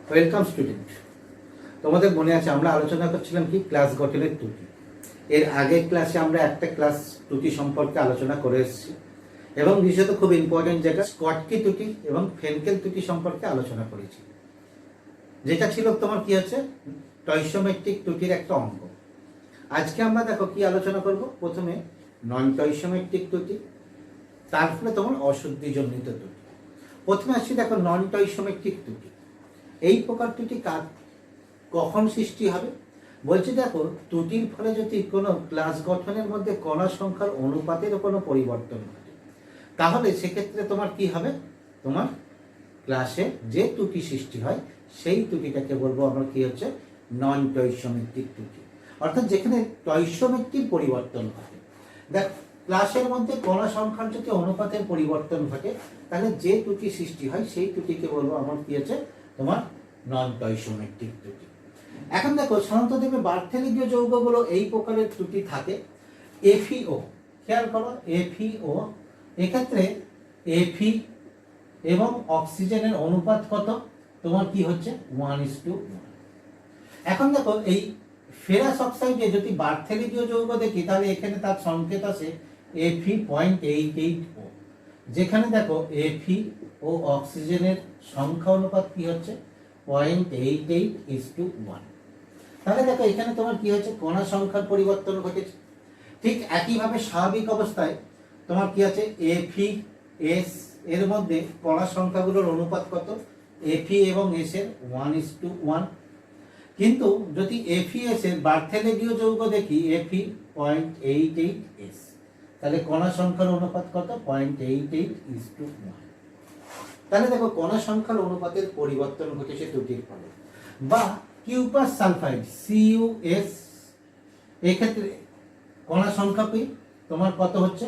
Welcome student. তোমাদের মনে আছে আমরা আলোচনা করছিলাম কি ক্লাস গঠনের ত্রুটি। এর আগের ক্লাসে আমরা একটা ক্লাস ত্রুটি সম্পর্কে আলোচনা করে এসেছি এবং বিশেষত খুব ইম্পর্টেন্ট জায়গা স্কটকি ত্রুটি এবং ফ্রেনকেল ত্রুটি সম্পর্কে আলোচনা করেছি, যেটা ছিল তোমার কি হচ্ছে টয়সোমেট্রিক ত্রুটির একটা অঙ্গ। আজকে আমরা দেখো কি আলোচনা করব। প্রথমে নন টয়সোমেট্রিক ত্রুটি, তারপরে তোমার অশুদ্ধিজনিত ত্রুটি। প্রথমে আসছি দেখো নন টয়সোমেট্রিক ত্রুটি। এই প্রকার ত্রুটি কখন সৃষ্টি হবে বলছি, দেখো ত্রুটির ফলে যদি কোনো ক্লাস গঠনের মধ্যে কণা সংখ্যার অনুপাতের কোনো পরিবর্তন ঘটে, তাহলে সেক্ষেত্রে তোমার কি হবে, তোমার ক্লাসে যে ত্রুটি সৃষ্টি হয় সেই ত্রুটিটাকে বলবো আমরা কি হচ্ছে নন টয়সোমেট্রিক ত্রুটি। অর্থাৎ যেখানে টয়সোমেট্রিক পরিবর্তন ঘটে। দেখ, ক্লাসের মধ্যে কণা সংখ্যার যদি অনুপাতের পরিবর্তন ঘটে তাহলে যে ত্রুটি সৃষ্টি হয় সেই ত্রুটিকে বলবো আমার কি হচ্ছে তোমার নন টয়সোমেট্রিক ত্রুটি। এখন দেখো সাধারণত দেখবে বার্থেলিগীয় যৌগগুলো এই প্রকারের ত্রুটি থাকে। এফিও, খেয়াল করো এফিও, এক্ষেত্রে এফি এবং অক্সিজেনের অনুপাত কত, তোমার কি হচ্ছে 1:1। এখন দেখো এই ফেরাস অক্সাইডে যদি বার্থেলিগীয় যৌগ দেখি তাহলে এখানে তার সংকেত আছে Fe.88O, যেখানে দেখো এফি ও অক্সিজেনের সংখ্যা অনুপাত কি হচ্ছে 0.88:1। তাহলে দেখো এখানে তোমার কি হচ্ছে কণা সংখ্যার পরিবর্তন ঘটেছে। ঠিক একইভাবে স্বাভাবিক অবস্থায় তোমার কি আছে এফি এস এর মধ্যে কণা সংখ্যাগুলোর অনুপাত কত, এফি এবং এস এর 1:1। কিন্তু যদি এফি এস এর বার্থেলিগীয় যৌগ দেখি এফি 0.88S, তাহলে কণা সংখ্যার অনুপাত কত 0.88:1। তাহলে দেখো কণা সংখ্যার অনুপাতের পরিবর্তন ঘটেছে ত্রুটির ফলে। বা কিউপাস সালফাইড CuS, এক্ষেত্রে কণা সংখ্যা কি তোমার কত হচ্ছে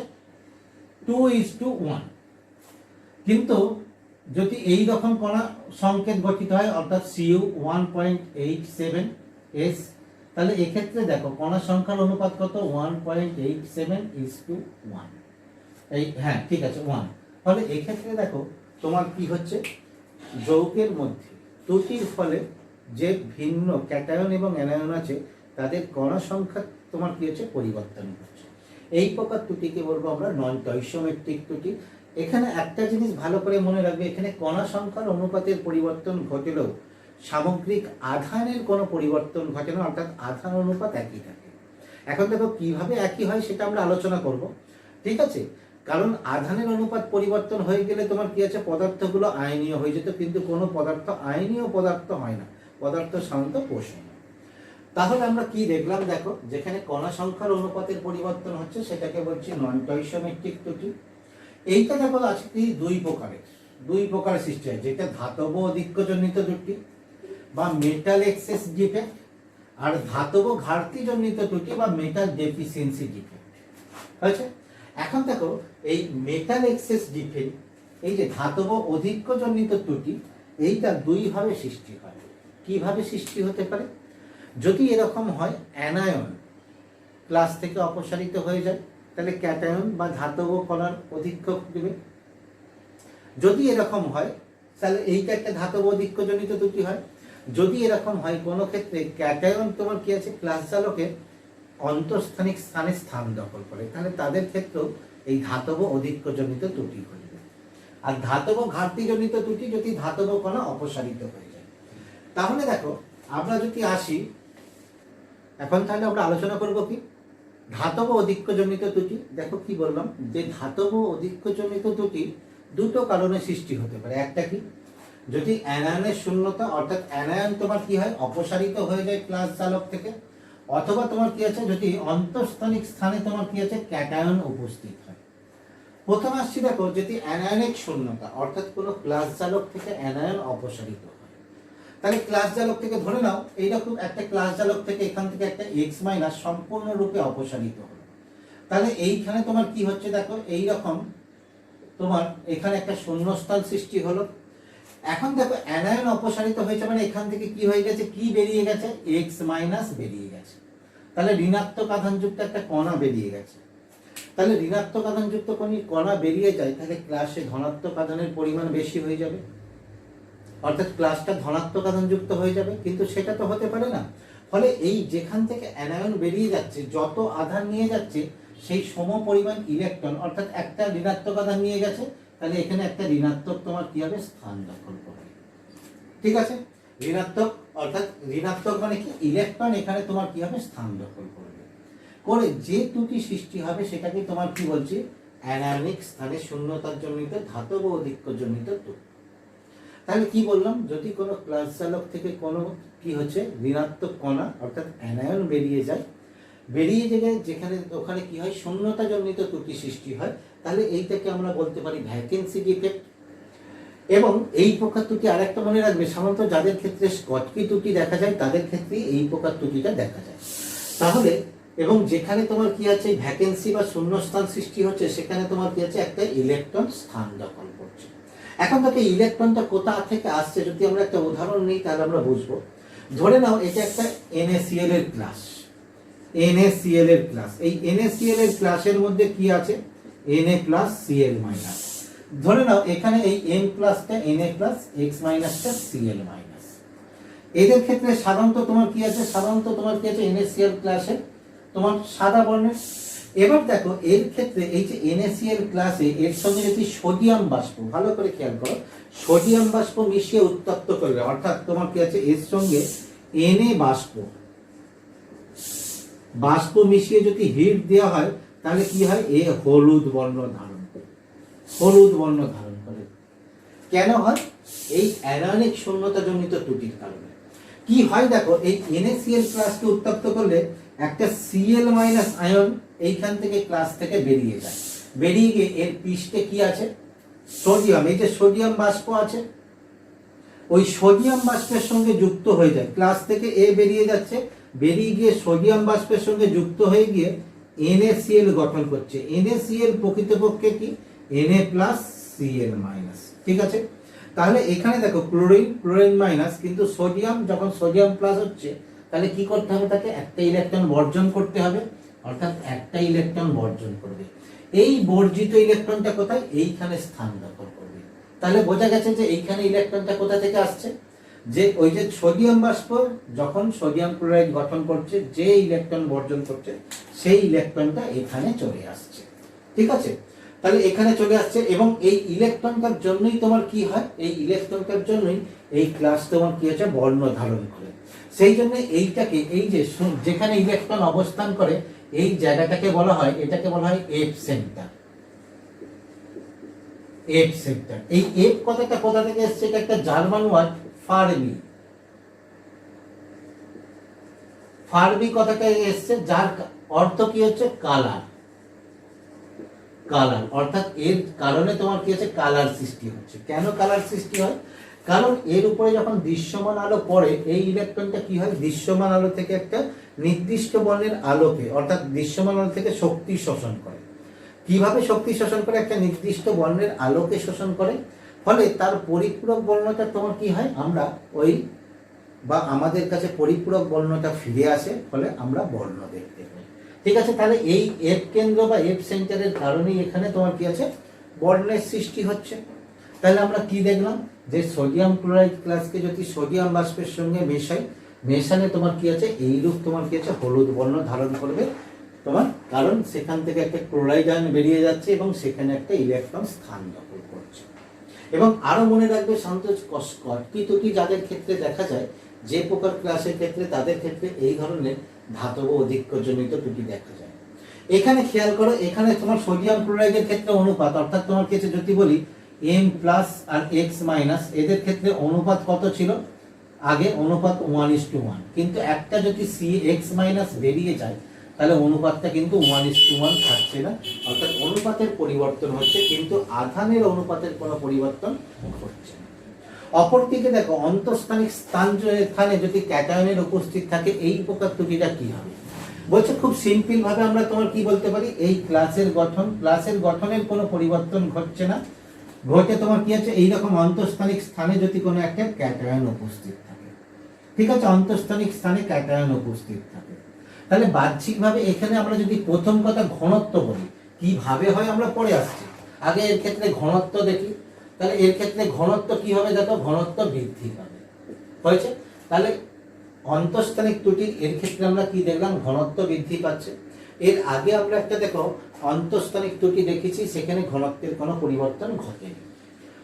2:1। কিন্তু যদি এই রকম কণা সংকেত গঠিত হয় অর্থাৎ Cu 1.87S, তাহলে এক্ষেত্রে দেখো কণা সংখ্যার অনুপাত কত 1.87:1। এই হ্যাঁ ঠিক আছে 1। তাহলে এক্ষেত্রে দেখো তোমার কি হচ্ছে যৌগের মধ্যে ত্রুটির ফলে যে ভিন্ন ক্যাটায়ন এবং অ্যানায়ন আছে তাদের কণা সংখ্যা তোমার কি হচ্ছে পরিবর্তন হচ্ছে। এই প্রকার ত্রুটিকে বলবো আমরা নন টয়সোমেট্রিক ত্রুটি। এখানে একটা জিনিস ভালো করে মনে রাখবে, এখানে কণা সংখ্যার অনুপাতের পরিবর্তন ঘটেলেও সামগ্রিক আধানের কোনো পরিবর্তন ঘটে না, অর্থাৎ আধান অনুপাত একই থাকে। এখন দেখো কিভাবে একই হয় সেটা আমরা আলোচনা করব, ঠিক আছে। কারণ আধানের অনুপাত পরিবর্তন হয়ে গেলে তোমার কি আছে পদার্থগুলো আয়নীয় হয়ে যেত, কিন্তু কোনো পদার্থ আয়নীয় পদার্থ হয় না, পদার্থ সাধারণত পোষণ। তাহলে আমরা কি দেখলাম, দেখো যেখানে কণা সংখ্যার অনুপাতের পরিবর্তন হচ্ছে সেটাকে বলছি নন টয়সোমেট্রিক ত্রুটি। এইটা দেখো আছে কি দুই প্রকারের সৃষ্টি হয়, যেটা ধাতব অধিক্যজনিত ত্রুটি বা মেটাল এক্সেস ডিফেক্ট, আর ধাতব ঘাটতিজনিত ত্রুটি বা মেটাল ডেফিসিয়েন্সি ডিফেক্ট হয়েছে। এখন দেখো এই মেটাল এক্সেস ডিফেক্ট, এই যে ধাতব অধিক্যজনিত ত্রুটি, এইটা দুইভাবে সৃষ্টি হয়। কিভাবে সৃষ্টি হতে পারে, যদি এরকম হয় অ্যানায়ন ক্লাস থেকে অপসারিত হয়ে যায় তাহলে ক্যাটায়ন বা ধাতব কণার অধিক্য দেবে। যদি এরকম হয় তাহলে এইটা একটা ধাতব অধিক্যজনিত ত্রুটি হয়। যদি এরকম হয় কোনো ক্ষেত্রে ক্যাটায়ন তোমার কি আছে ক্লাস চালকের অন্তঃস্থানিক স্থানে স্থান দখল করে, তাহলে তাদের ক্ষেত্রেও এই ধাতব অধিক্যজনিত ত্রুটি ঘটবে। আর ধাতব ঘাটতিজনিত ত্রুটি যদি ধাতব কণা অপসারিত হয়ে যায়। তাহলে দেখো আমরা যদি আসি এখন, তাহলে আমরা আলোচনা করব কি ধাতব অধিক্যজনিত ত্রুটি। দেখো কি বললাম যে ধাতব অধিক্যজনিত ত্রুটি দুটো কারণে সৃষ্টি হতে পারে। একটা কি, যদি অ্যানায়নের শূন্যতা, অর্থাৎ অ্যানায়ন তোমার কি হয় অপসারিত হয়ে যায় ক্লাস চালক থেকে, অথবা তোমার কি আছে যদি অন্তঃস্থানিক স্থানে তোমার কি আছে ক্যাটায়ন উপস্থিত হয়। প্রথম আসছি দেখো যদি অ্যানায়নিক শূন্যতা, অর্থাৎ কোনো ক্লাস চালক থেকে অ্যানায়ন অপসারিত হয়, তাহলে ক্লাস জালক থেকে ধরে নাও এইরকম একটা ক্লাস জালক থেকে এখান থেকে একটা X- সম্পূর্ণরূপে অপসারিত হলো, তাহলে এইখানে তোমার কি হচ্ছে দেখো এইরকম তোমার এখানে একটা শূন্যস্থান সৃষ্টি হলো। এখন দেখো অ্যানায়ন অপসারিত হয়েছে মানে এখান থেকে কি হয়ে গেছে, কি বেরিয়ে গেছে X- বেরিয়ে গেছে, তাহলে ঋণাত্মক আধানযুক্ত একটা কণা বেরিয়ে গেছে। তাহলে ঋণাত্মক আধানযুক্ত কণা বেরিয়ে যায়, তাহলে ক্লাসে ধনাত্মক আধানের পরিমাণ বেশি হয়ে যাবে। অর্থাৎ ক্লাসটা ধনাত্মক আধানযুক্ত হয়ে যাবে, কিন্তু সেটা তো হতে পারে না। ফলে এই যেখান থেকে অ্যানায়ন বেরিয়ে যাচ্ছে, যত আধান নিয়ে যাচ্ছে সেই সম পরিমাণ ইলেকট্রন, অর্থাৎ একটা ঋণাত্মক আধান নিয়ে গেছে, তাহলে এখানে একটা ঋণাত্মক তোমার কি হবে, স্থান দখল করবে। ঠিক আছে, ঋণাত্মক অর্থাৎ ঋণাত্মক মানে কি, ইলেকট্রন এখানে তোমার কি হবে, স্থান দখল করবে, করে যে ত্রুটি সৃষ্টি হবে সেটাকে তোমার কি বলছি, অ্যানায়নিক স্থানে শূন্যতার জনিত ধাতব অধিক্য জনিত ত্রুটি। তাহলে কি বললাম, যদি কোনো ক্লাস চালক থেকে কোনো কি হচ্ছে ঋণাত্মক কণা অর্থাৎ অ্যানায়ন বেরিয়ে যায়, বেরিয়ে গেলে যেখানে ওখানে কি হয়, শূন্যতা জনিত ত্রুটি সৃষ্টি হয়, তাহলে এইটাকে আমরা বলতে পারি ভ্যাকেন্সি ডিফেক্ট। এবং এই প্রকার ত্রুটি আরেকটা মনে রাখবে, সাধারণত যাদের ক্ষেত্রে স্কটকি ত্রুটি দেখা যায় তাদের ক্ষেত্রে এই প্রকার ত্রুটিটা দেখা যায়। তাহলে এবং যেখানে তোমার কি আছে ভ্যাকেন্সি বা শূন্যস্থান সৃষ্টি হচ্ছে, সেখানে তোমার কি আছে, একটা ইলেকট্রন স্থান দখল করছে। এখন তাকে ইলেকট্রনটা কোথা থেকে আসছে যদি আমরা একটা উদাহরণ নিই তাহলে আমরা বুঝবো। ধরে নাও এটা একটা NaCl এর ক্লাস, NaCl এর ক্লাস। এই NaCl এর ক্লাসের মধ্যে কি আছে, Na প্লাস Cl মাইনাস। ধরে নাও এখানে এই N প্লাসটা Na প্লাস X মাইনাসটা Cl মাইনাস। এদের ক্ষেত্রে সাধারণত তোমার কি আছে, সাধারণত তোমার কি আছে, NaCl ক্লাসে তোমার সাদা বর্ণের। এবার দেখো এর ক্ষেত্রে এই যে NaCl ক্লাসে এর সঙ্গে যদি সোডিয়াম বাষ্প, ভালো করে খেয়াল করো, সোডিয়াম বাষ্প মিশিয়ে উত্তপ্ত করবে, অর্থাৎ তোমার কি আছে এর সঙ্গে Na বাষ্প মিশিয়ে যদি হিট দেওয়া হয়, তাহলে কি হয়, এ হলুদ বর্ণ ধারণ করে, হলুদ বর্ণ ধারণ করে। কেন হয়, এই অ্যানায়নিক শূন্যতা জনিত ত্রুটির কারণে। কি হয় দেখো, এই NaCl ক্লাসকে উত্তপ্ত করলে একটা Cl মাইনাস আয়ন এইখান থেকে ক্লাস থেকে বেরিয়ে যায়, বেরিয়ে গিয়ে এর পৃষ্ঠে কি আছে, সোডিয়াম, এই যে সোডিয়াম বাষ্প আছে, ওই সোডিয়াম বাষ্পের সঙ্গে যুক্ত হয়ে যায়, ক্লাস থেকে এ বেরিয়ে যাচ্ছে, বেরিয়ে গিয়ে সোডিয়াম বাষ্পের সঙ্গে যুক্ত হয়ে গিয়ে NaCl গঠন করছে। NaCl প্রকৃতপক্ষে কি, Na প্লাস Cl মাইনাস। ঠিক আছে, তাহলে এখানে দেখো ক্লোরিন, ক্লোরিন মাইনাস, কিন্তু সোডিয়াম যখন সোডিয়াম প্লাস হচ্ছে, তাহলে কি করতে হবে, তাকে একটা ইলেকট্রন বর্জন করতে হবে, অর্থাৎ একটা ইলেকট্রন বর্জন করবে। এই বর্জিত ইলেকট্রনটা কোথায়, এইখানে স্থান দখল করবে। তাহলে বোঝা গেছে যে এইখানে ইলেকট্রনটা কোথা থেকে আসছে, যে ওই যে সোডিয়াম বাষ্প যখন সোডিয়াম ক্লোরাইড গঠন করছে, যে ইলেকট্রন বর্জন করছে সেই ইলেকট্রনটা এখানে চলে আসছে। ঠিক আছে, তাহলে এখানে চলে আসছে, এবং এই ইলেকট্রনটার জন্যই তোমার কি হয়, এই ইলেকট্রনটার জন্যই এই ক্লাস তোমার কি হচ্ছে, বর্ণ ধারণ করে। সেই জন্য এইটাকে, এই যে যেখানে ইলেকট্রন অবস্থান করে এই জায়গাটাকে বলা হয়, এটাকে বলা হয় এফ সেন্টার। এফ সেন্টার, এই এফ কথাটা কোথা থেকে এসেছে, এটা একটা জার্মান ওয়ার্ড, ফার্মি। ফার্মি কথাটা এসেছে, যার অর্থ কি হচ্ছে, কালার। কালার অর্থাৎ এর কারণে তোমার কি হচ্ছে, কালার সৃষ্টি হচ্ছে। কেন কালার সৃষ্টি হয়, কারণ এর উপরে যখন দৃশ্যমান আলো পড়ে, এই ইলেকট্রনটা কি হয়, দৃশ্যমান আলো থেকে একটা নির্দিষ্ট বর্ণের আলোকে, অর্থাৎ দৃশ্যমান আলো থেকে শক্তি শোষণ করে। কিভাবে শক্তি শোষণ করে, একটা নির্দিষ্ট বর্ণের আলোকে শোষণ করে, ফলে তার পরিপূরক বর্ণটা তোমার কি হয়, আমরা ওই বা আমাদের কাছে পরিপূরক বর্ণটা ফিরে আসে, ফলে আমরা বর্ণ দেখতে পাই। ঠিক আছে, তাহলে এই এফ কেন্দ্র বা এফ সেন্টারের কারণেই এখানে তোমার কি আছে, বর্ণের সৃষ্টি হচ্ছে। তাহলে আমরা কি দেখলাম, যে সোডিয়াম ক্লোরাইড ক্লাসকে যদি সোডিয়াম বাষ্পের সঙ্গে মেশাই, মেশালে তোমার কি আছে, এইরূপ তোমার কি আছে, হলুদ বর্ণ ধারণ করবে তোমার, কারণ সেখান থেকে একটা ক্লোরাইড আয়ন বেরিয়ে যাচ্ছে এবং সেখানে একটা ইলেকট্রন স্থান দখল করছে। এবং আরো মনে রাখবে স্কটকি ত্রুটি যাদের ক্ষেত্রে দেখা যায়, যে প্রকার ক্লাসের ক্ষেত্রে, তাদের ক্ষেত্রে এই ধরনের ধাতব অধিক্যজনিত ত্রুটি দেখা যায়। এখানে খেয়াল করো, এখানে তোমার সোডিয়াম ক্লোরাইডের ক্ষেত্রে অনুপাত, অর্থাৎ তোমার কাছে যদি বলি M প্লাস আর X মাইনাস, এদের ক্ষেত্রে অনুপাত কত ছিল, আগে অনুপাত 1:1, কিন্তু একটা যদি CX মাইনাস বেরিয়ে যায়, তাহলে অনুপাতটা কিন্তু 1:1 থাকছে না, অর্থাৎ অনুপাতের পরিবর্তন হচ্ছে, কিন্তু আধানের অনুপাতের কোনো পরিবর্তন হচ্ছে না। অপরদিকে দেখো, অন্তঃস্থানিক স্থানে যদি ক্যাটায়নের উপস্থিত থাকে, এই প্রকার ত্রুটিটা কি হবে, বলছে খুব সিম্পল ভাবে আমরা তোমার কি বলতে পারি, এই ক্লাসের গঠনের কোনো পরিবর্তন ঘটছে না, ঘটে তোমার কি আছে, এইরকম অন্তঃস্থানিক স্থানে যদি কোনো একটা ক্যাটায়ন উপস্থিত থাকে। ঠিক আছে, অন্তঃস্থানিক স্থানে ক্যাটায়ন উপস্থিত থাকে, তাহলে বাহ্যিকভাবে এখানে আমরা যদি প্রথম কথা ঘনত্ব বলি, কিভাবে হয় আমরা পরে আসছি, আগে এর ক্ষেত্রে ঘনত্ব দেখি। তাহলে এর ক্ষেত্রে ঘনত্ব কি হবে দেখো, ঘনত্ব বৃদ্ধি পাবে। হয়েছে? তাহলে অন্তঃস্থানিক ত্রুটির এর ক্ষেত্রে আমরা কি দেখলাম, ঘনত্ব বৃদ্ধি পাচ্ছে। এর আগে আমরা একটা দেখো অন্তঃস্থানিক ত্রুটি দেখেছি, সেখানে ঘনত্বের কোনো পরিবর্তন ঘটেনি।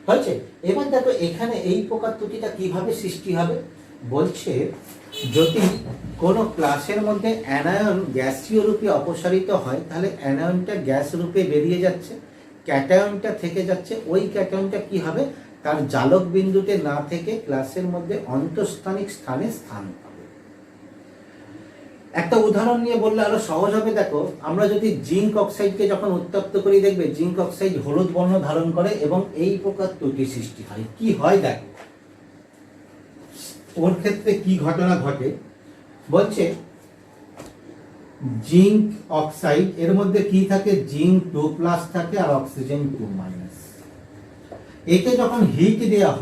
হয়েছে? এবার দেখো এখানে এই প্রকার ত্রুটিটা কিভাবে সৃষ্টি হবে, বলছে যদি কোনো ক্লাসের মধ্যে অ্যানায়ন গ্যাসীয় রূপে অপসারিত হয়, তাহলে অ্যানায়নটা গ্যাস রূপে বেরিয়ে যাচ্ছে, ক্যাটায়নটা থেকে যাচ্ছে। ওই ক্যাটায়নটা কি হবে, তার জালক বিন্দুতে না থেকে ক্লাসের মধ্যে অন্তঃস্থানিক স্থানে স্থান পাবে। একটা উদাহরণ নিয়ে বললে আরো সহজ হবে। দেখো আমরা যদি জিঙ্ক অক্সাইডকে যখন উত্তপ্ত করি, দেখবে জিঙ্ক অক্সাইড হলুদ বর্ণ ধারণ করে এবং এই প্রকার ত্রুটি সৃষ্টি হয়। কি হয় দেখো, ওর ক্ষেত্রে কি ঘটনা ঘটে, বলছে জিঙ্ক অক্সাইড এর মধ্যে কি থাকে, জিঙ্ক 2+ থাকে আর অক্সিজেন 2-। একে যখন হিট দেওয়া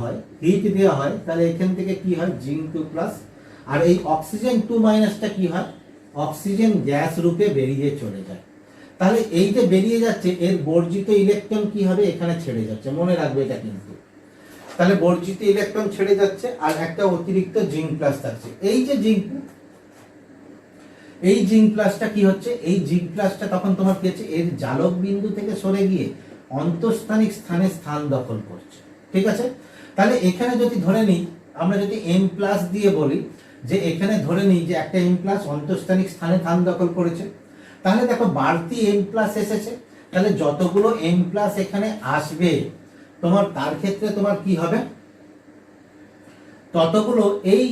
হয় তাহলে এখান থেকে কি হয়, জিঙ্ক 2+, আর এই অক্সিজেন 2- কি হয়, অক্সিজেন গ্যাস রূপে বেরিয়ে চলে যায়। তাহলে এই যে বেরিয়ে যাচ্ছে, এর বর্জিত ইলেকট্রন কি হবে, এখানে ছেড়ে যাচ্ছে। মনে রাখবে এটা কিন্তু। তাহলে বর্জিত ইলেকট্রন ছেড়ে যাচ্ছে আর একটা অতিরিক্ত জিঙ্ক প্লাস থাকছে। এই যে জিঙ্ক প্লাসটা কি হচ্ছে, এই জিঙ্ক প্লাসটা তখন তোমার কি হচ্ছে, এর জালক বিন্দু থেকে সরে গিয়ে অন্তঃস্থানিক স্থানে স্থান দখল করছে। ঠিক আছে? তাহলে এখানে যদি ধরে নিই, আমরা যদি M+ দিয়ে বলি যে এখানে ধরে নিই যে একটা M+ অন্তঃস্থানিক স্থানে স্থান দখল করেছে, তাহলে দেখো বাড়তি M+ এসেছে। তাহলে যতগুলো M+ এখানে আসবে তোমার, তার ক্ষেত্রে তোমার কি হবে, ততগুলো এই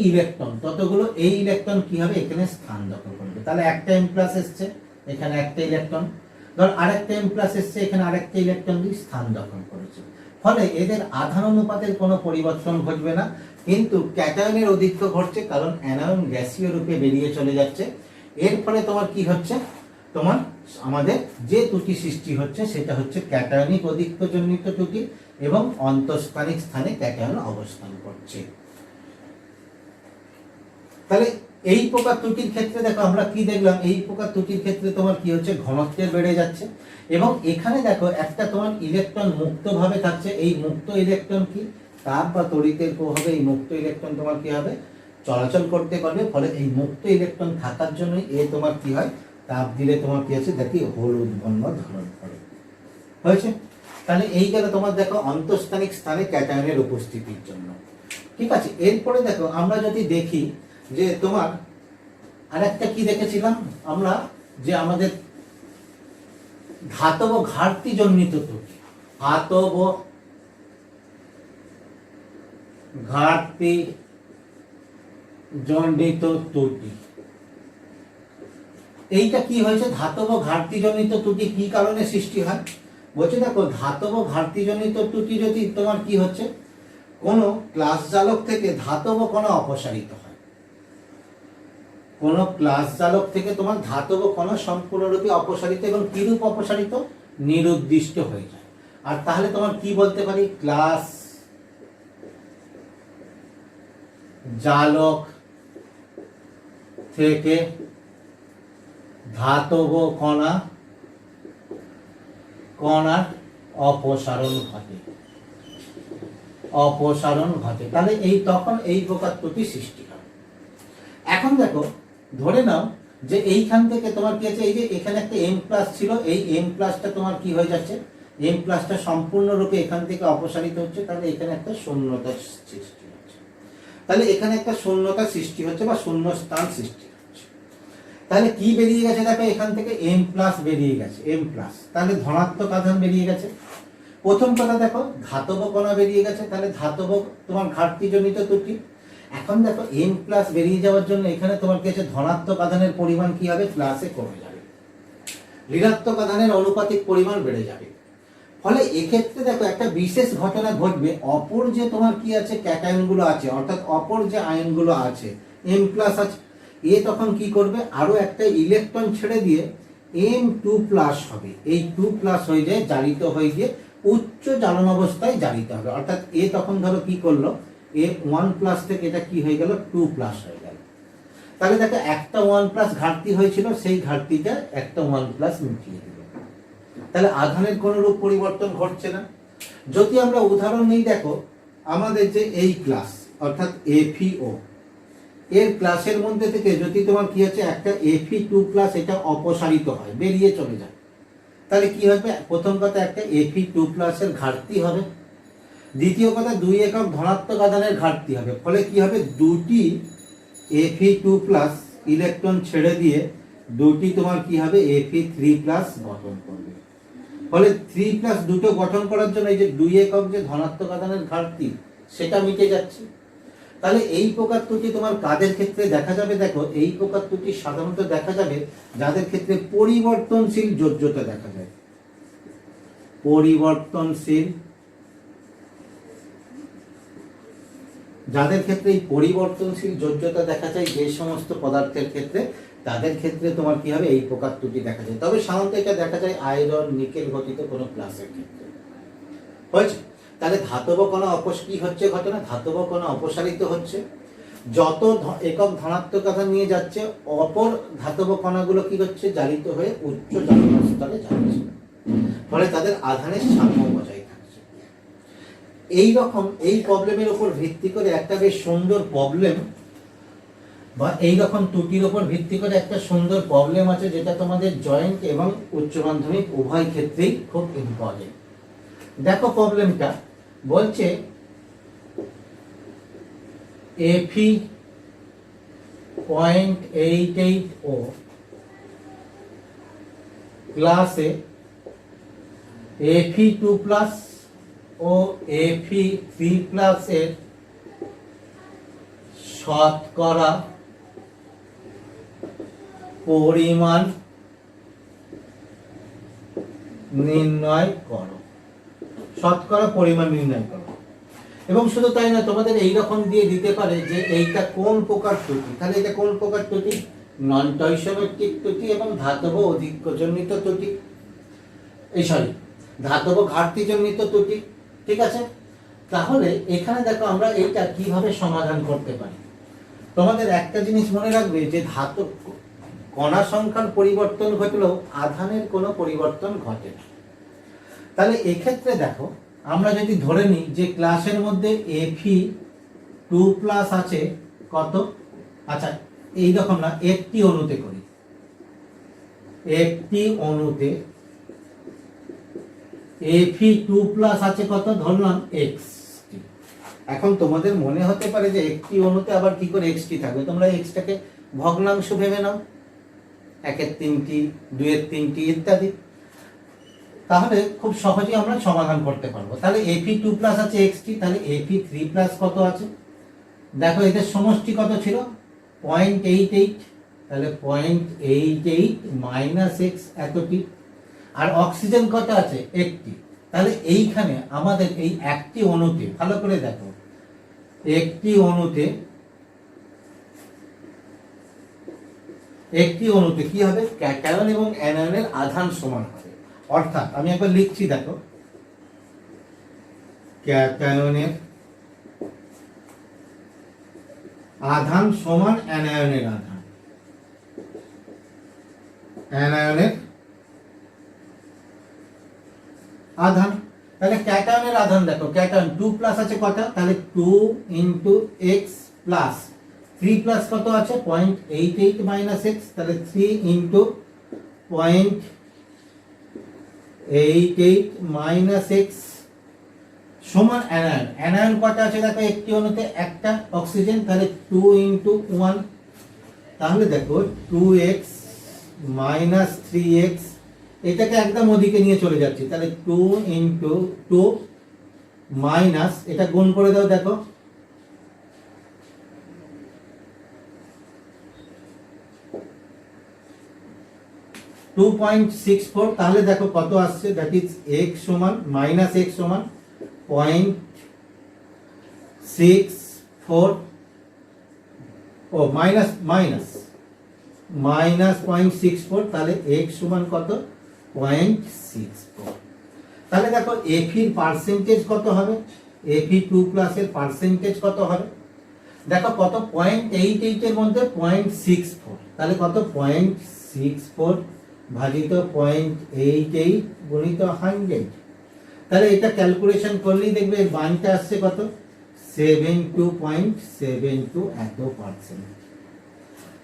ইলেকট্রন কি হবে, এখানে স্থান দখল করবে। তাহলে একটা M+ এসছে, এখানে একটা ইলেকট্রন, ধর আরেকটা M+ এসছে, এখানে আরেকটা ইলেকট্রন দিয়ে স্থান দখল করেছে। ফলে এদের আধান অনুপাতের কোনো পরিবর্তন ঘটবে না, কিন্তু ক্যাটায়নের অধিক্য ঘটছে, কারণ অ্যানায়ন গ্যাসীয় রূপে বেরিয়ে চলে যাচ্ছে। এর ফলে তোমার কি হচ্ছে, তোমার আমাদের যে ত্রুটি সৃষ্টি হচ্ছে সেটা হচ্ছে ক্যাটায়নিক অধিক্যজনিত ত্রুটি এবং অন্তঃস্থানিক স্থানে ক্যাটায়ন অবস্থান করছে। তাহলে এই প্রকার ত্রুটির ক্ষেত্রে দেখো আমরা কি দেখলাম, এই প্রকার ত্রুটির ক্ষেত্রে তোমার কি হচ্ছে, ঘনত্বের বেড়ে যাচ্ছে এবং এখানে দেখো একটা তোমার ইলেকট্রন মুক্তভাবে থাকছে। এই মুক্ত ইলেকট্রন কি, তাপ বা তড়িতের প্রভাবে এই মুক্ত ইলেকট্রন তোমার কি হবে, চলাচল করতে পারবে। ফলে এই মুক্ত ইলেকট্রন থাকার জন্য তোমার কি হয়, তাপ দিলে তোমার কি আছে, দেখি হলুদ বর্ণ ধারণ করে। হয়েছে? তাহলে এই গেল তোমার দেখো অন্তঃস্থানিক স্থানে ক্যাটায়নের উপস্থিতির জন্য। ঠিক আছে? এরপরে দেখো আমরা যদি দেখি যে তোমার আরেকটা কি দেখেছিলাম আমরা, যে আমাদের ধাতব ঘাটতি জনিত ত্রুটি, ধাতব ঘাটতি জনিত ত্রুটি। এইটা কি হয়েছে, ধাতব ঘাটতি জনিত ত্রুটি কি কারণে সৃষ্টি হয়, বলছে দেখো ধাতব ঘাটতি জনিত ত্রুটি যদি তোমার কি হচ্ছে, কোন ক্লাস জালক থেকে ধাতব কণা অপসারিত হয়, কোন ক্লাস জালক থেকে তোমার ধাতব কণা সম্পূর্ণরূপে অপসারিত এবং কিরূপ অপসারিত, নিরুদ্দিষ্ট হয়ে যায়। আর তাহলে তোমার কি বলতে পারি, ক্লাস জালক থেকে ধাতব কণার অপসারণ ঘটে। তাহলে এই তখন এই প্রকার ত্রুটি সৃষ্টি হয়। এখন দেখো ধরে নাও যে এইখান থেকে তোমার কি আছে, এই যে এখানে একটা M+ ছিল, এই M+টা তোমার কি হয়ে যাচ্ছে, M+টা সম্পূর্ণরূপে এখান থেকে অপসারিত হচ্ছে। তাহলে এখানে একটা শূন্যতা সৃষ্টি হচ্ছে, তাহলে এখানে একটা শূন্যতা সৃষ্টি হচ্ছে বা শূন্য স্থান সৃষ্টি হচ্ছে। তাহলে কি বেরিয়ে গেছে দেখো, এখান থেকে M+ বেরিয়ে গেছে, M+, তাহলে ধনাত্মক আধান বেরিয়ে গেছে। প্রথম কথা দেখো ধাতব কণা বেরিয়ে গেছে, তাহলে ধাতব তোমার ঘাটতি জনিত ত্রুটি। এখন দেখো M+ বেরিয়ে যাওয়ার জন্য এখানে তোমার কি আছে, ধনাত্মক আধানের পরিমাণ কি হবে, প্লাসে কমে যাবে, ঋণাত্মক আধানের অনুপাতিক পরিমাণ বেড়ে যাবে। ফলে এক্ষেত্রে দেখো একটা বিশেষ ঘটনা ঘটবে, অপর যে তোমার কি আছে ক্যাটায়ন গুলো আছে, অর্থাৎ অপর যে আয়নগুলো আছে M+ আছে, তখন কি করবে, আরো একটা ইলেকট্রন ছেড়ে দিয়ে M2+ হবে। এই 2+ হয়ে যায়, জারিত হয়ে গিয়ে উচ্চ জ্বালন অবস্থায় জারিত হবে। অর্থাৎ তখন ধরো কি করলো, 1+ থেকে এটা কি হয়ে গেল, 2+ হয়ে গেল। তাহলে দেখো একটা 1+ ঘাটতি হয়েছিল, সেই ঘাটতিটা একটা 1+ মিটিয়ে দিল। তাহলে আধানের কোন রূপ পরিবর্তন ঘটছে না। যদি আমরা উদাহরণ নিই, দেখো আমাদের যে এই ক্লাস অর্থাৎ এফিও এর ক্লাসের মধ্যে থেকে যদি তোমার কি হচ্ছে একটা Fe2+ এটা অপসারিত হয়, বেরিয়ে চলে যায়, তাহলে কি হবে? প্রথম কথা একটা Fe2+ এর ঘাটতি হবে, দ্বিতীয় কথা 2 একক ধনাত্মক আধানের ঘাটতি হবে, ফলে কি হবে? দুটি Fe2+ ইলেকট্রন ছেড়ে দিয়ে দুটি তোমার কি হবে? Fe3+ গঠন করবে, ফলে 3+ দুটো গঠন করার জন্য এই যে 2 একক যে ধনাত্মক আধানের ঘাটতি সেটা মিটে যাচ্ছে। তাহলে এই প্রকার ত্রুটি তোমার কাদের ক্ষেত্রে দেখা যাবে? দেখো এই প্রকার ত্রুটি সাধারণত দেখা যাবে যাদের ক্ষেত্রে পরিবর্তনশীল যোজ্যতা দেখা যায়। পরিবর্তনশীল, যাদের ক্ষেত্রে এই পরিবর্তনশীল যোজ্যতা দেখা যায় যে সমস্ত পদার্থের ক্ষেত্রে, তাদের ক্ষেত্রে তোমার কি হবে? এই প্রকার ত্রুটি দেখা যায়। তবে সাধারণত এটা দেখা যায় আয়রন নিকেল ঘটিত কোনো ক্লাসের ক্ষেত্রে। হয়েছে? তাহলে ধাতব কণা কি হচ্ছে ঘটনা? ধাতব কণা অপসারিত হচ্ছে, যত একক ধনাত্মক আধান নিয়ে যাচ্ছে অপর ধাতব কণাগুলো কি হচ্ছে? জারিত হয়ে উচ্চ জ্বালানি স্তরে যাচ্ছে, ফলে তাদের আধানের সাম্য বজায় থাকছে। এই রকম এই প্রবলেমের উপর ভিত্তি করে একটা বেশ সুন্দর প্রবলেম বা এই রকম ত্রুটির উপর ভিত্তি করে একটা সুন্দর প্রবলেম আছে, যেটা তোমাদের জয়েন্ট এবং উচ্চ মাধ্যমিক উভয় ক্ষেত্রেই খুব ইম্পর্টেন্ট। দেখো প্রবলেমটা বলছে Fe.88O ক্লাসে Fe2+ ও Fe3+ এর শতকরা পরিমাণ নির্ণয় করো। শতকরা পরিমাণ নির্ণয় করো। এবং শুধু তাই না, তোমাদের এইরকম দিয়ে দিতে পারে যে এইটা কোন প্রকার ত্রুটি। তাহলে এটা কোন প্রকার ত্রুটি? নন টয়সোমেট্রিক ত্রুটি এবং ধাতব অধিক্যজনিত ত্রুটি, ধাতব ঘাটতিজনিত ত্রুটি। ঠিক আছে? তাহলে এখানে দেখো আমরা এইটা কিভাবে সমাধান করতে পারি। তোমাদের একটা জিনিস মনে রাখবে যে ধাতব কণা সংখ্যার পরিবর্তন ঘটলেও আধানের কোনো পরিবর্তন ঘটে না। তাহলে এক্ষেত্রে দেখো আমরা যদি ধরে নিই যে ক্লাসের মধ্যে Fe2+ আছে কত? আচ্ছা এই রকম না, একটি অণুতে করি, একটি অণুতে Fe2+ আছে কত? ধরলাম x। এখন তোমাদের মনে হতে পারে যে একটি অণুতে আবার কি করে x থাকবে? তোমরা x টাকে ভগ্নাংশ ভেবে নাও, 1-এর 3টি, 2-এর 3টি ইত্যাদি। তাহলে খুব সহজেই আমরা সমাধান করতে পারবো। তাহলে Fe2+ আছে x, তাহলে Fe3+ কত আছে? দেখো এদের সমষ্টি কত ছিল? 0.88, তাহলে 0.88 - x এতটি। আর অক্সিজেন কত আছে? একটি। তাহলে এইখানে আমাদের এই একটি অণুতে, ভালো করে দেখো, একটি অণুতে কি হবে? ক্যাটায়ন এবং অ্যানায়নের আধান সমান হবে। অর্থাৎ আমি একবার লিখছি, দেখো ক্যাটায়নের আধান সমান অ্যানায়নের আধান, অ্যানায়নের আধান। তাহলে ক্যাটায়নের আধান দেখো, ক্যাটায়ন 2+ আছে কত? তাহলে 2 × x প্লাস 3+ কত আছে? 0.88 - x, তাহলে 3 × 0.88 - x সমান অ্যানায়ন। অ্যানায়ন কত আছে দেখো একটি অণুতে? একটা অক্সিজেন, তাহলে 2 × 1, তাহলে দেখো 2x - 3x, এটাকে একদম ওদিকে নিয়ে চলে যাচ্ছে, তাহলে 2 × 2 মাইনাস, এটা গুণ করে দাও, দেখো 2.64, তাহলে দেখো কত আসছে? দ্যাট ইজ x সমান -x সমান 0.64, ও মাইনাস -0.64, তাহলে x সমান কত? 0.64। তাহলে দেখো Fe পার্সেন্টেজ কত হবে? Fe2+ এর পার্সেন্টেজ কত হবে? দেখো কত? 0.88 এর মধ্যে 0.64, তাহলে কত? 0.64 ভাজিত 0.88 গুণিত 100, তাহলে এটা ক্যালকুলেশন করলেই দেখবে এর মানটা আসছে কত, 72.72 এত পার্সেন্ট।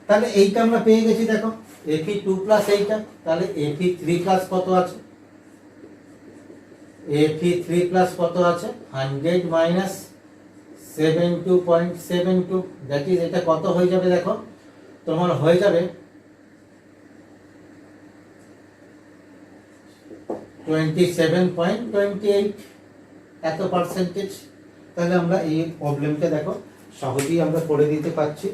তাহলে এইটা আমরা পেয়ে গেছি, দেখো Fe2 প্লাস এইটা, তাহলে Fe3 প্লাস কত আছে, Fe3 প্লাস কত আছে 100 মাইনাস 72.72, দ্যাট ইজ এটা কত হয়ে যাবে, দেখো তোমার হয়ে যাবে 27.28 এত পার্সেন্টেজ। তাহলে আমরা এই প্রবলেমটা দেখো সহজেই আমরা করে দিতে পারছি,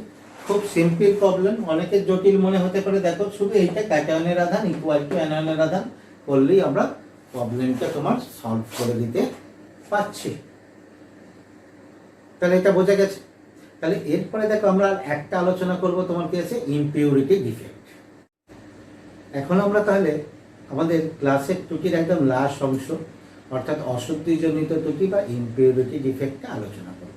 খুব সিম্পল প্রবলেম, অনেকের জটিল মনে হতে পারে, দেখো শুধু এইটা ক্যাটায়নের আধান ইকুয়াল টু অ্যানায়নের আধান করলেই আমরা প্রবলেমটা তোমার সলভ করে দিতে পারছি। তাহলে এটা বোঝা গেছে। তাহলে এরপরে দেখো আমরা একটা আলোচনা করব, তোমার কি আছে ইমপিউরিটি ডিফেক্ট। এখন আমরা তাহলে আমাদের ক্লাসের ত্রুটির একদম লাস্ট অংশ অর্থাৎ অশুদ্ধিজনিত ত্রুটি বা ইমপিউরিটি ডিফেক্টটা আলোচনা করব।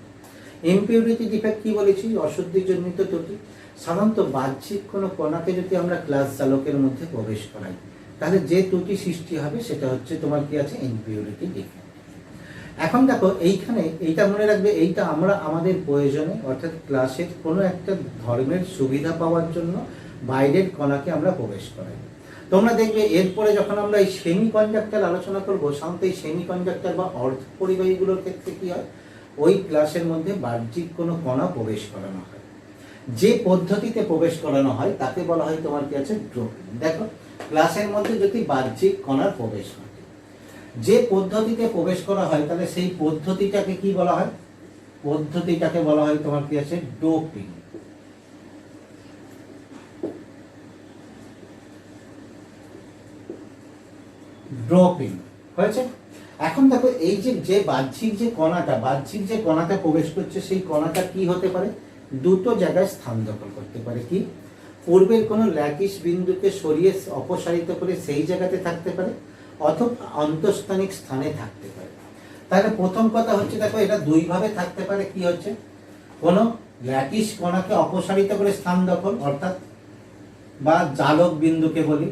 ইমপিউরিটি ডিফেক্ট কি বলেছি, অশুদ্ধিজনিত ত্রুটি। সাধারণত বাহ্যিক কোনো কণাকে যদি আমরা ক্লাস চালকের মধ্যে প্রবেশ করাই তাহলে যে ত্রুটি সৃষ্টি হবে সেটা হচ্ছে তোমার কি আছে ইমপিউরিটি ডিফেক্ট। এখন দেখো এইখানে এইটা মনে রাখবে, এইটা আমরা আমাদের প্রয়োজনে অর্থাৎ ক্লাসের কোনো একটা ধর্মের সুবিধা পাওয়ার জন্য বাইরের কণাকে আমরা প্রবেশ করাই। তোমরা দেখবে এরপরে যখন আমরা এই সেমি কন্ডাক্টর আলোচনা করবো, সাধারণত এই সেমি কন্ডাক্টর বা অর্ধ পরিবাহীগুলোর ক্ষেত্রে কি হয়, ওই ক্লাসের মধ্যে বাহ্যিক কোনো কণা প্রবেশ করানো হয়। যে পদ্ধতিতে প্রবেশ করানো হয় তাকে বলা হয় তোমার কি আছে ড্রপিং। দেখো ক্লাসের মধ্যে যদি বাহ্যিক কণার প্রবেশ হয়, যে পদ্ধতিতে প্রবেশ করা হয় তাহলে সেই পদ্ধতিটাকে কি বলা হয়, পদ্ধতিটাকে বলা হয় তোমার কি আছে ডোপিং। ড্রপিং হয়েছে। এখন দেখো এই যে বাহ্যিক যে কণাটা প্রবেশ করছে সেই কণাটা কি হতে পারে, দুটো জায়গায় স্থান দখল করতে পারে। কি, পূর্বের কোনো ল্যাটিস বিন্দুকে সরিয়ে অপসারিত করে সেই জায়গাতে থাকতে পারে অথবা অন্তঃস্থানিক স্থানে থাকতে পারে। তাহলে প্রথম কথা হচ্ছে দেখো এটা দুইভাবে থাকতে পারে। কি হচ্ছে, কোনো ল্যাটিস কণাকে অপসারিত করে স্থান দখল অর্থাৎ বা জালক বিন্দুকে বলি,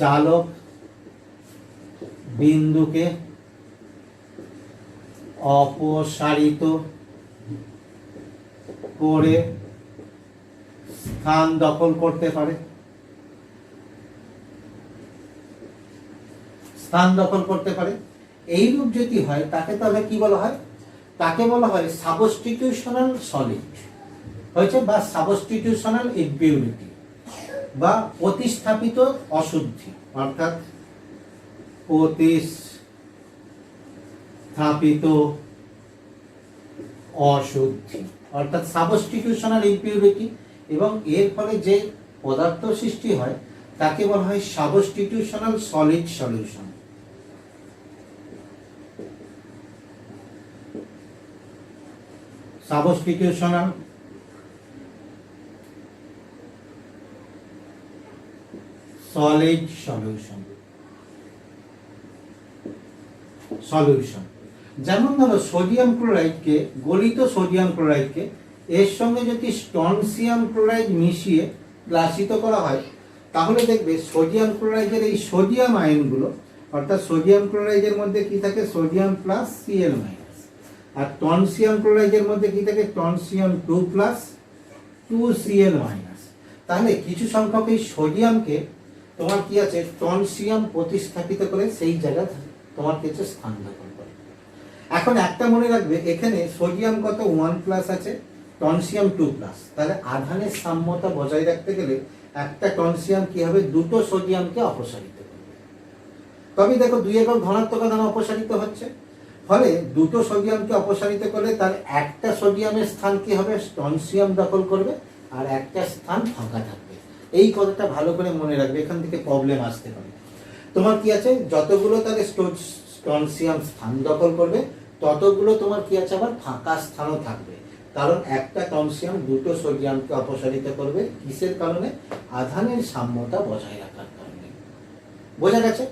জালক বিন্দুকে অপসারিত করে স্থান দখল করতে পারে, স্থান দখল করতে পারে। এইরূপ যদি হয় তাকে তাহলে কি বলা হয়, তাকে বলা হয় সাবস্টিটিউশনাল সলিড হয়েছে বা সাবস্টিটিউশনাল ইমপিউরিটি বা প্রতিস্থাপিত অশুদ্ধি অর্থাৎ প্রতিস্থাপিত অশুদ্ধি অর্থাৎ সাবস্টিটিউশনাল ইমপিউরিটি। এবং এর ফলে যে পদার্থ সৃষ্টি হয় তাকে বলা হয় substitutional solid solution. Substitutional solid solution. যেমন ধরো সোডিয়াম ক্লোরাইডকে, গলিত সোডিয়াম ক্লোরাইডকে এর সঙ্গে যদি স্ট্রনসিয়াম ক্লোরাইড মিশিয়ে গ্লাসিত করা হয় তাহলে দেখবে সোডিয়াম ক্লোরাইডের এই সোডিয়াম আয়নগুলো অর্থাৎ সোডিয়াম ক্লোরাইডের মধ্যে কি থাকে সোডিয়াম প্লাস Cl মাইনাস, আর টনসিয়াম ক্লোরাইডের মধ্যে কি থাকে টনসিয়াম 2 প্লাস 2Cl মাইনাস। তাহলে কিছু সংখ্যক এই সোডিয়ামকে তোমার কি আছে টনসিয়াম প্রতিস্থাপিত করে সেই জায়গা তোমার কিছু স্থান দখল করে। এখন একটা মনে রাখবে এখানে সোডিয়াম কত 1 প্লাস আছে, টনসিয়াম 2 প্লাস, তাহলে আধানের সাম্যতা বজায় রাখতে গেলে একটা টনসিয়াম কি হবে দুটো সোডিয়ামকে অপসারিত করবে। তবে দেখো 2 একক ধনাত্মক আধান অপসারিত হচ্ছে, ফলে দুটো সোডিয়ামকে অপসারিত করলে তার একটা সোডিয়ামের স্থান কি হবে টনসিয়াম দখল করবে আর একটা স্থান ফাঁকা থাকবে। এই কথাটা ভালো করে মনে রাখবে, এখান থেকে প্রবলেম আসতে পারে। তোমার কি আছে যতগুলো তাহলে টনসিয়াম স্থান দখল করবে ততগুলো তোমার কি আছে আবার ফাঁকা স্থানও থাকবে, কারণ একটা টনসিয়াম দুটো সোডিয়ামকে অপসারিত করবে কিসের কারণে, আধানের সাম্যতা বজায় রাখার কারণে। বোঝা গেছে।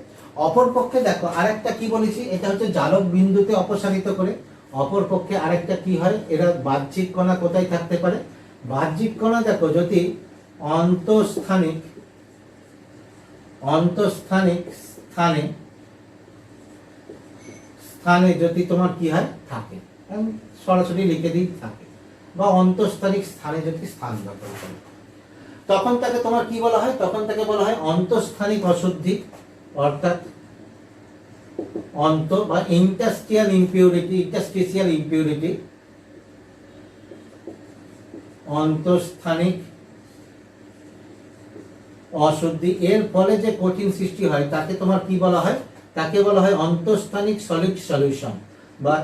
অপর পক্ষে দেখো আরেকটা কি বলেছি, এটা হচ্ছে জালক বিন্দুতে অপসারিত করে। অপর পক্ষে আরেকটা কি হয়, এরা বাহ্যিক কণা কোথায় থাকতে পারে, বাহ্যিক কণা দেখো যদি অন্তঃস্থানিক স্থানে স্থানে যদি তোমার কি হয় থাকে, আমি সরাসরি লিখে দিই থাকে, বা অন্তঃস্থানিক স্থানে যদি স্থান দখল করে, তখন তাকে তোমার কি বলা হয়? তখন তাকে বলা হয় অন্তঃস্থানিক অশুদ্ধি, অর্থাৎ অন্ত বা ইন্টাস্টিয়াল ইম্পিউরিটি, অন্তঃস্থানিক অশুদ্ধি। এর ফলে যে কঠিন সৃষ্টি হয় তাকে তোমার কি বলা হয়? তাকে বলা হয় অন্তঃস্থানিক সলিড সলিউশন বা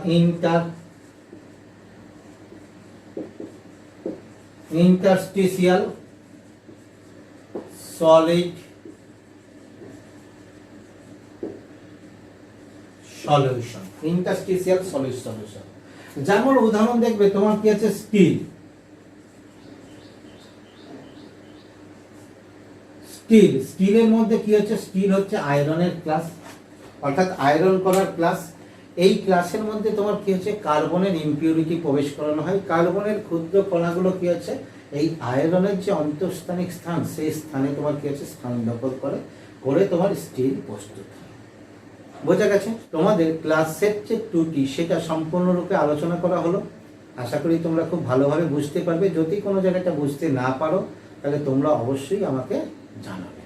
interstitial solid solution, interstitial solid solution. যেমন উদাহরণ দেখবে তোমার কি আছে? স্টিলের মধ্যে কি হচ্ছে? স্টিল হচ্ছে আয়রনের ক্লাস, অর্থাৎ আয়রন করার ক্লাস। এই ক্লাসের মধ্যে তোমার কি হচ্ছে? কার্বনের ইম্পিউরিটি প্রবেশ করানো হয়। কার্বনের ক্ষুদ্র কণাগুলো কি হচ্ছে? এই আয়রনের যে অন্তঃস্থানিক স্থান, সেই স্থানে তোমার কি হচ্ছে? স্থান দখল করে তোমার স্টিল প্রস্তুত হয়। বোঝা গেছে? তোমাদের ক্লাসের যে ত্রুটি সেটা সম্পূর্ণরূপে আলোচনা করা হলো। আশা করি তোমরা খুব ভালোভাবে বুঝতে পারবে। যদি কোনো জায়গাটা বুঝতে না পারো তাহলে তোমরা অবশ্যই আমাকে জানাবে।